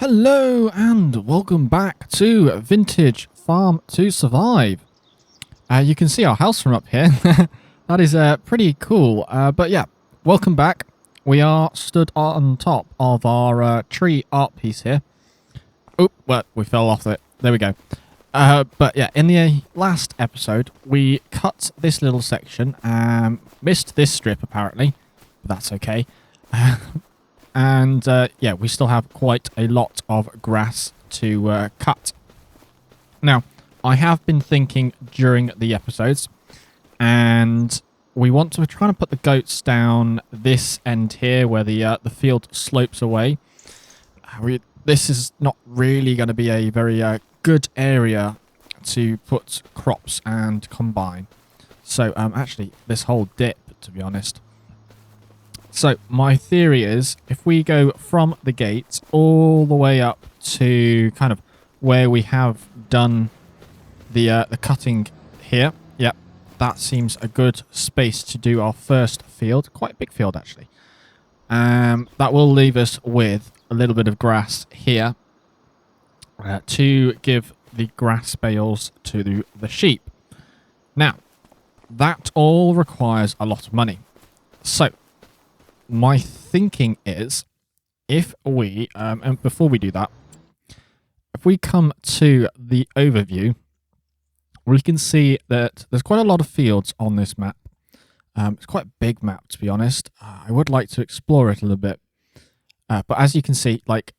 Hello and welcome back to Vintage Farm to Survive. You can see our house from up here. That is pretty cool. But yeah, welcome back. We are stood on top of our tree art piece here. Oh, well, we fell off it. There we go. But yeah, in the last episode, we cut this little section. Missed this strip, apparently. But that's okay. And yeah, we still have quite a lot of grass to cut. Now, I have been thinking during the episodes, and we want to try and put the goats down this end here where the field slopes away. This is not really going to be a very good area to put crops and combine. So actually, this whole dip, to be honest. So my theory is if we go from the gate all the way up to kind of where we have done the cutting here. Yep, that seems a good space to do our first field. Quite a big field, actually. That will leave us with a little bit of grass here to give the grass bales to the sheep. Now, that all requires a lot of money. So my thinking is, if we, and before we do that, if we come to the overview, we can see that there's quite a lot of fields on this map. It's quite a big map, to be honest. I would like to explore it a little bit. But as you can see, like,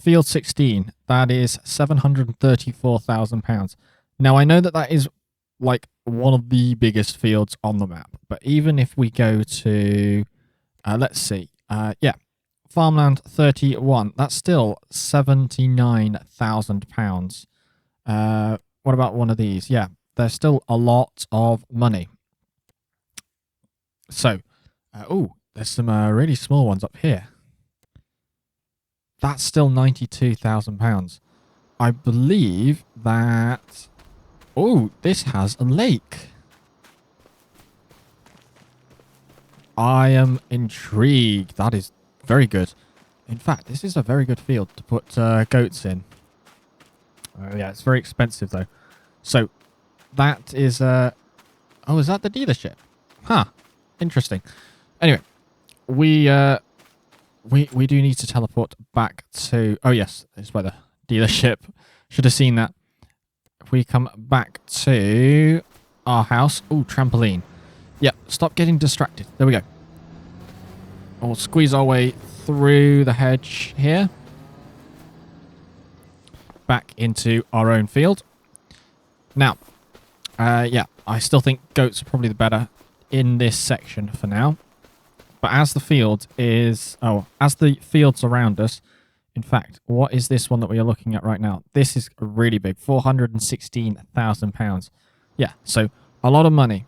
field 16, that is £734,000. Now, I know that that is, like, one of the biggest fields on the map. But even if we go to... let's see. Yeah, farmland 31. That's still £79,000. What about one of these? Yeah, there's still a lot of money. So, oh, there's some really small ones up here. That's still £92,000. I believe that... Oh, this has a lake. I am intrigued. That is very good. In fact, this is a very good field to put goats in. Yeah, it's very expensive though. So that is oh, is that the dealership? Huh. Interesting. Anyway, we do need to teleport back to... Oh yes, it's by the dealership. Should have seen that. If we come back to our house. Oh, trampoline. Yeah, stop getting distracted. There we go. We'll squeeze our way through the hedge here. Back into our own field. Now, yeah, I still think goats are probably the better in this section for now. But as the field is... Oh, as the fields around us... In fact, what is this one that we are looking at right now? This is really big. £416,000. Yeah, so a lot of money.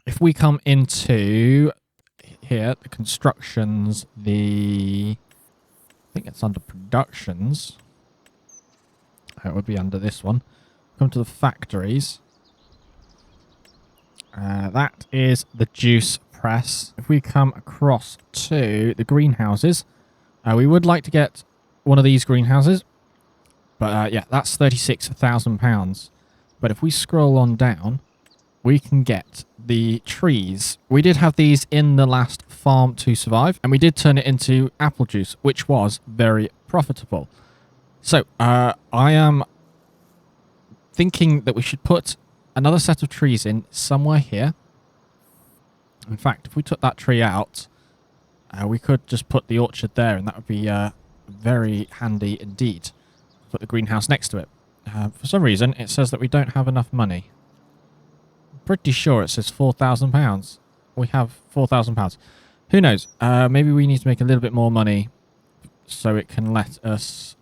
If we come into here, the constructions, I think it's under productions. It would be under this one. Come to the factories. That is the juice press. If we come across to the greenhouses, we would like to get one of these greenhouses. But yeah, that's £36,000. But if we scroll on down, we can get the trees. We did have these in the last Farm to Survive, and we did turn it into apple juice, which was very profitable. So, I am thinking that we should put another set of trees in somewhere here. In fact, if we took that tree out, we could just put the orchard there, and that would be very handy indeed. Put the greenhouse next to it. For some reason, it says that we don't have enough money. Pretty sure it says £4,000. We have £4,000. Who knows? Maybe we need to make a little bit more money so it can let us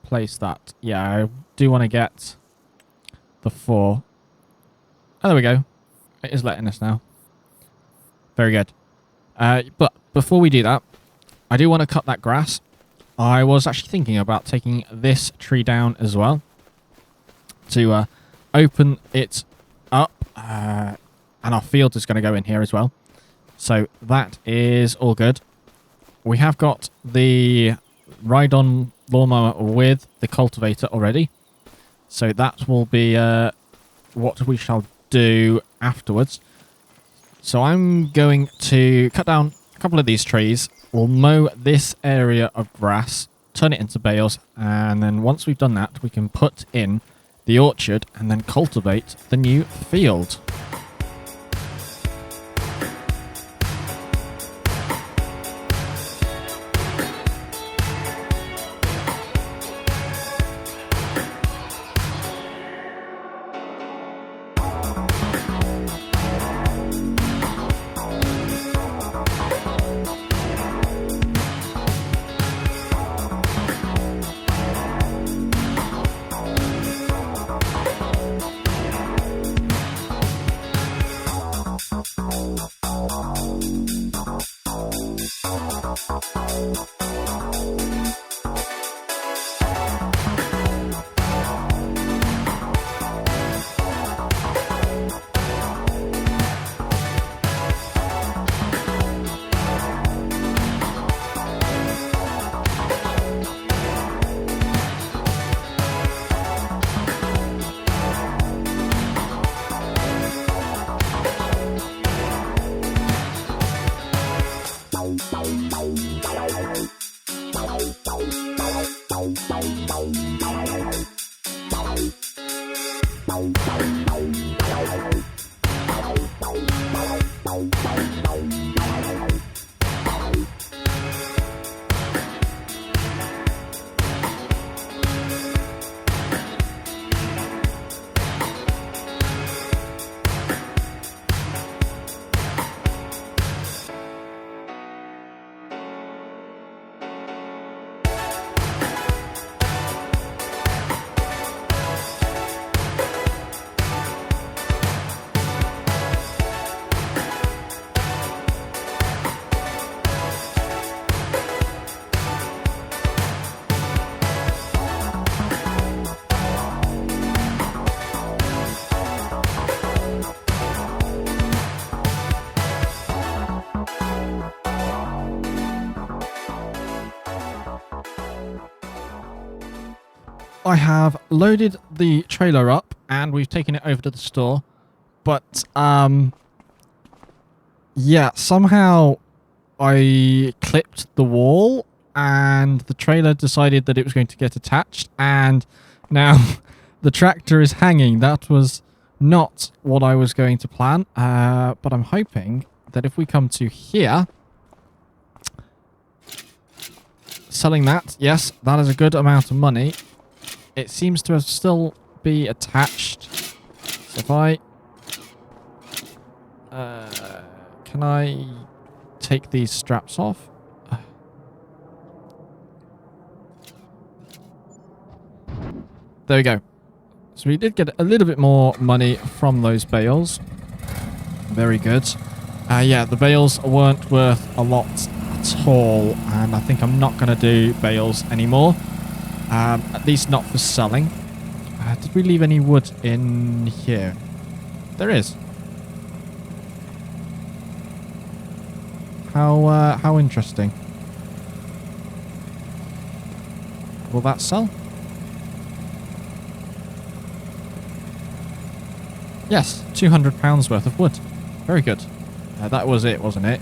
place that. Yeah, I do want to get the 4. Oh, there we go. It is letting us now. Very good. But before we do that, I do want to cut that grass. I was actually thinking about taking this tree down as well to open it up, and our field is going to go in here as well. So that is all good. We have got the ride-on lawnmower with the cultivator already. So that will be what we shall do afterwards. So I'm going to cut down a couple of these trees. We'll mow this area of grass, turn it into bales, and then once we've done that, we can put in the orchard and then cultivate the new field. I have loaded the trailer up and we've taken it over to the store, but yeah, somehow I clipped the wall and the trailer decided that it was going to get attached, and now the tractor is hanging. That was not what I was going to plan, but I'm hoping that if we come to here, selling that, yes, that is a good amount of money. It seems to have still be attached. So if I... can I take these straps off? There we go. So we did get a little bit more money from those bales. Very good. Yeah, the bales weren't worth a lot at all, and I think I'm not going to do bales anymore. At least not for selling. Did we leave any wood in here? There is. How interesting. Will that sell? Yes, £200 worth of wood. Very good. That was it, wasn't it?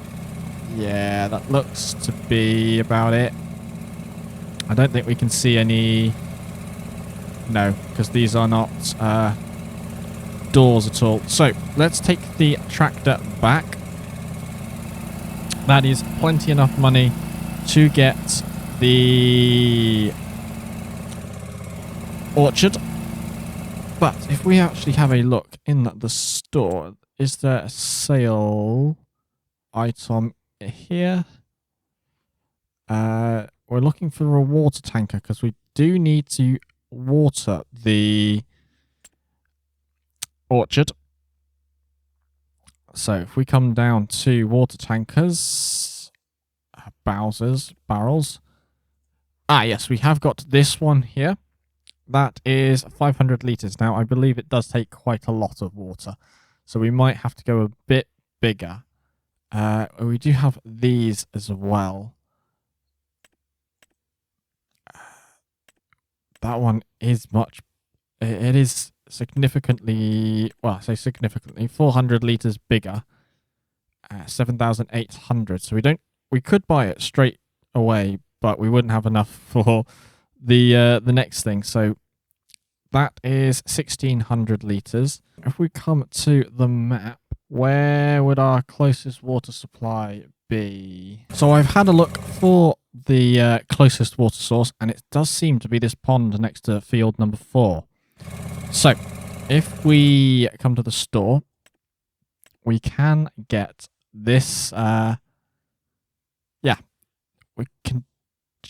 Yeah, that looks to be about it. I don't think we can see any... No, because these are not doors at all. So, let's take the tractor back. That is plenty enough money to get the orchard. But if we actually have a look in the store, is there a sale item here? We're looking for a water tanker because we do need to water the orchard. So if we come down to water tankers, barrels. Ah, yes, we have got this one here. That is 500 litres. Now, I believe it does take quite a lot of water, so we might have to go a bit bigger. We do have these as well. that one is much. It is significantly, well, I say significantly, 400 litres bigger. 7,800. So we could buy it straight away, but we wouldn't have enough for the next thing. So that is 1,600 litres. If we come to the map, where would our closest water supply be? So I've had a look for the closest water source, and it does seem to be this pond next to field number 4. So if we come to the store, we can get this. Yeah, we can.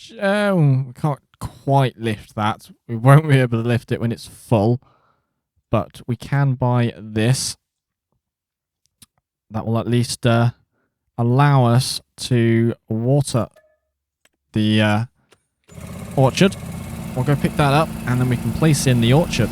We can't quite lift that. We won't be able to lift it when it's full, but we can buy this. That will at least allow us to water the orchard. We'll go pick that up, and then we can place in the orchard.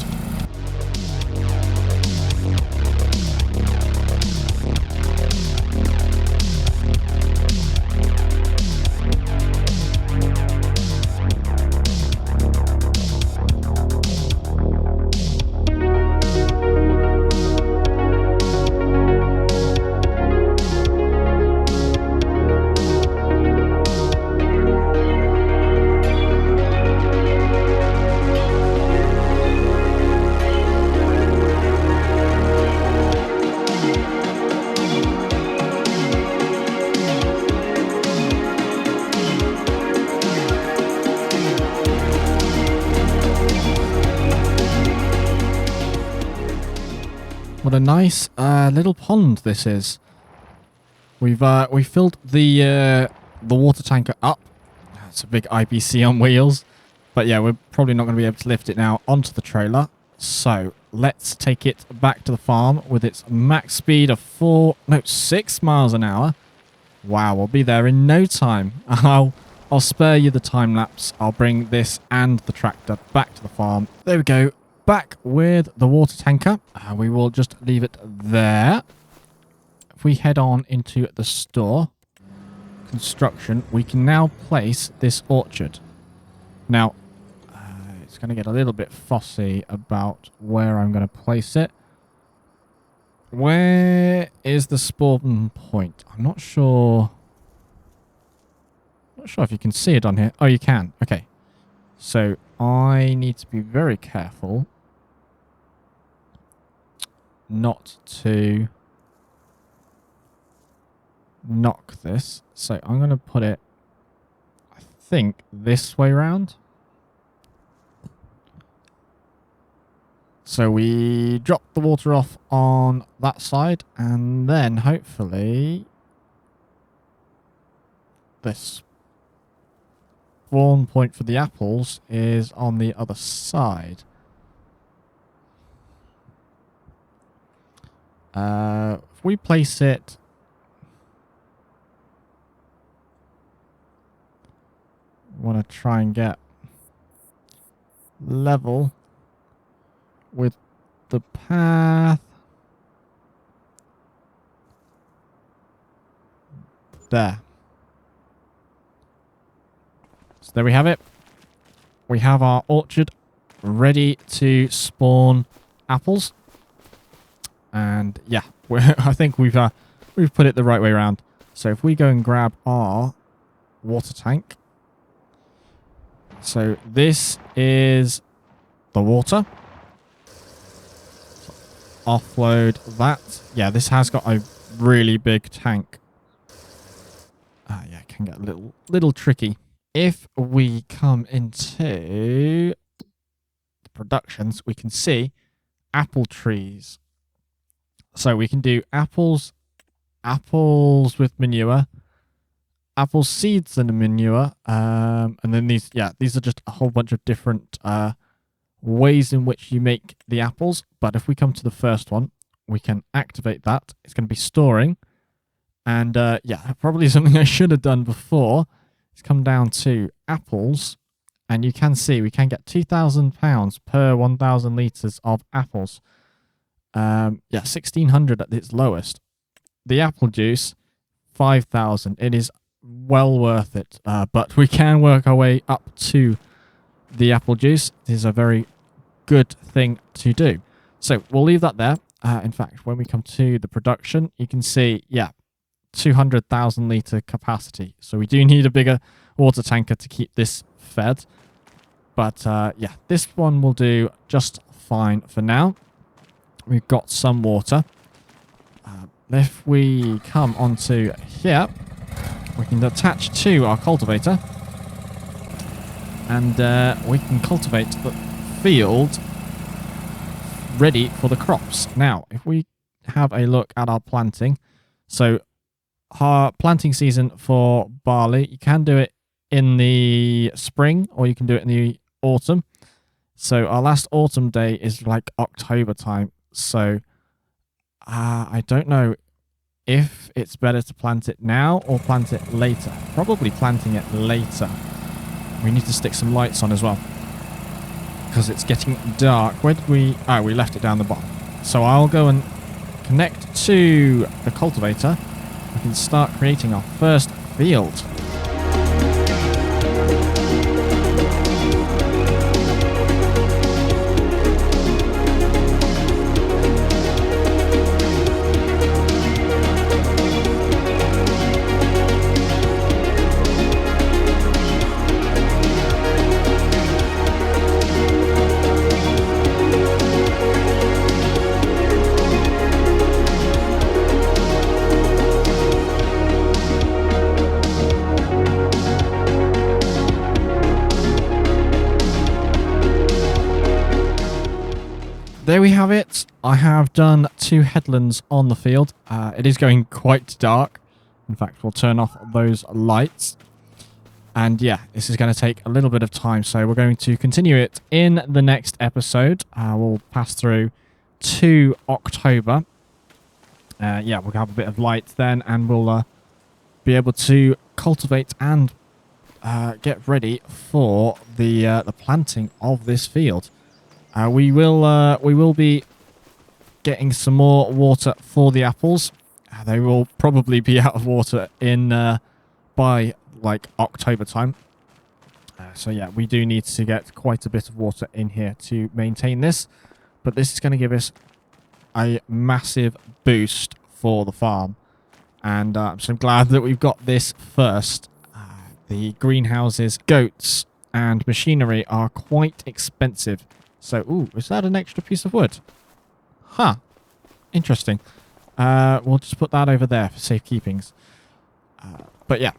What a nice little pond this is. We filled the water tanker up. It's a big IBC on wheels, but yeah, we're probably not going to be able to lift it now onto the trailer. So let's take it back to the farm with its max speed of 6 miles an hour. Wow, we'll be there in no time. I'll spare you the time lapse. I'll bring this and the tractor back to the farm. There we go. Back with the water tanker. We will just leave it there. If we head on into the store, construction, we can now place this orchard. Now, it's going to get a little bit fussy about where I'm going to place it. Where is the spawn point? I'm not sure. Not sure if you can see it on here. Oh, you can. Okay. So I need to be very careful not to knock this. So I'm going to put it, I think, this way round. So we drop the water off on that side, and then hopefully this spawn point for the apples is on the other side. If we place it want to try and get level with the path. There. So there we have it. We have our orchard ready to spawn apples. And yeah, I think we've put it the right way around. So if we go and grab our water tank. So this is the water. Offload that. Yeah, this has got a really big tank. Yeah, it can get a little tricky. If we come into the productions, we can see apple trees. So we can do apples with manure, apple seeds and manure, and then these are just a whole bunch of different ways in which you make the apples. But if we come to the first one, we can activate that. It's going to be storing. And yeah, probably something I should have done before. It's come down to apples. And you can see we can get £2,000 per 1,000 litres of apples. Yeah, 1,600 at its lowest. The apple juice, 5,000. It is well worth it. But we can work our way up to the apple juice is a very good thing to do. So we'll leave that there. In fact, when we come to the production, you can see, yeah, 200,000 litre capacity. So we do need a bigger water tanker to keep this fed. But yeah, this one will do just fine for now. We've got some water. If we come onto here, we can attach to our cultivator. And we can cultivate the field ready for the crops. Now, if we have a look at our planting. So our planting season for barley, you can do it in the spring or you can do it in the autumn. So our last autumn day is like October time. So I don't know if it's better to plant it now or plant it later. Probably planting it later. We need to stick some lights on as well because it's getting dark. Where did we... Oh, we left it down the bottom. So I'll go and connect to the cultivator. We can start creating our first field. There we have it. I have done 2 headlands on the field. It is going quite dark. In fact, we'll turn off those lights. And yeah, this is going to take a little bit of time. So we're going to continue it in the next episode. We'll pass through to October. Yeah, we'll have a bit of light then. And we'll be able to cultivate and get ready for the planting of this field. We will be getting some more water for the apples. They will probably be out of water in by like October time. So yeah, we do need to get quite a bit of water in here to maintain this. But this is going to give us a massive boost for the farm. And so I'm glad that we've got this first. The greenhouses, goats, and machinery are quite expensive. So, ooh, is that an extra piece of wood? Huh. Interesting. We'll just put that over there for safekeepings. But yeah,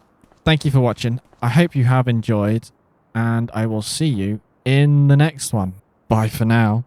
thank you for watching. I hope you have enjoyed, and I will see you in the next one. Bye for now.